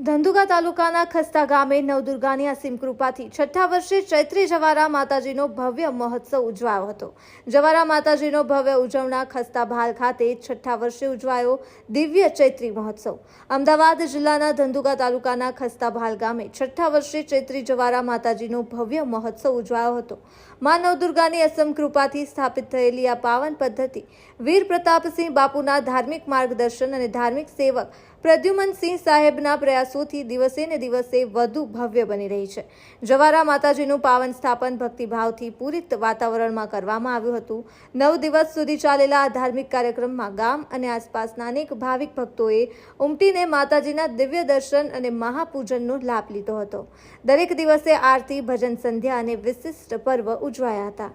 ધંધુકા તાલુકાના ખસ્તા ગામે નવદુર્ગાની અસીમ કૃપાથી છઠ્ઠા વર્ષે ચૈત્રી જવારા માતાજીનો ભવ્ય મહોત્સવ ઉજવાયો હતો। જવારા માતાજીનો ભવ્ય ઉજવણા ખસ્તા ભાલ ખાતે છઠ્ઠા વર્ષે ઉજવાયો દિવ્ય ચૈત્રી મહોત્સવ। અમદાવાદ જિલ્લાના ધંધુકા તાલુકાના ખસ્તા ભાલ ગામે છઠ્ઠા વર્ષે ચૈત્રી જવારા માતાજીનો ભવ્ય મહોત્સવ ઉજવાયો હતો। મા નવદુર્ગાની અસીમ કૃપાથી સ્થાપિત થયેલી આ પાવન પદ્ધતિ વીર પ્રતાપસિંહ બાપુના ધાર્મિક માર્ગદર્શન અને ધાર્મિક સેવક પ્રદ્યુમનસિંહ સાહેબના પ્રયાસોથી દિવસે ને દિવસે વધુ ભવ્ય બની રહી છે। જવારા માતાજીનું પાવન સ્થાપન ભક્તિભાવથી પૂરિત વાતાવરણમાં કરવામાં આવ્યું હતું। 9 દિવસ સુધી ચાલેલા આ ધાર્મિક કાર્યક્રમમાં ગામ અને આસપાસના અનેક ભાવિક ભક્તોએ ઉમટીને માતાજીના દિવ્ય દર્શન અને મહાપૂજનનો લાભ લીધો હતો। દરેક દિવસે આરતી, ભજન સંધ્યા અને વિશિષ્ટ પર્વ ઉજવાયા હતા।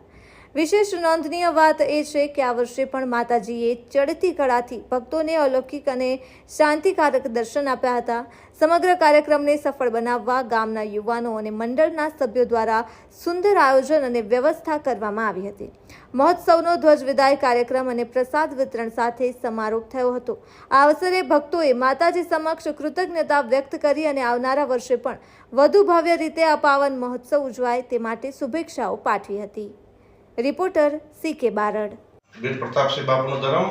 વિશેષ નોંધનીય વાત એ છે કે આ વર્ષે પણ માતાજીએ ચડતી કળાથી ભક્તોને અલૌકિક અને શાંતિકારક દર્શન આપ્યા હતા। સમગ્ર કાર્યક્રમને સફળ બનાવવા ગામના યુવાનો અને મંડળના સભ્યો દ્વારા સુંદર આયોજન અને વ્યવસ્થા કરવામાં આવી હતી। મહોત્સવનો ધ્વજ વિદાય કાર્યક્રમ અને પ્રસાદ વિતરણ સાથે સમારોપ થયો હતો। આ અવસરે ભક્તોએ માતાજી સમક્ષ કૃતજ્ઞતા વ્યક્ત કરી અને આવનારા વર્ષે પણ વધુ ભવ્ય રીતે આ પાવન મહોત્સવ ઉજવાય તે માટે શુભેચ્છાઓ પાઠવી હતી। Reporter C K Barad. वीर प्रतापसिंह बापू धर्म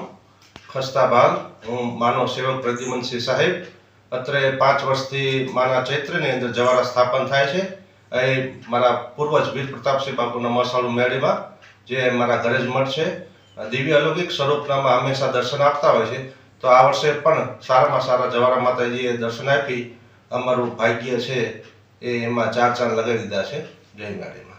खस्ता बाल हूँ मानव सेवक प्रद्युमनसिंह साहेब अत्रे 5 वर्षथी माना चैत्रनी अंदर जवारा स्थापन थाय छे। मारा पूर्वज वीर प्रतापसिंह बापूना मसालू मेळीमां जे मारा घरे ज मठ छे दिव्य अलौकिक स्वरूपनामां हमेशा दर्शन आपता होय छे। तो आ वर्षे पण सारामां सारा जवारा माताजीए दर्शन आपी अमारुं भाग्य छे ए एमां 4 चांद लगावी दीधा छे। जय माताजी।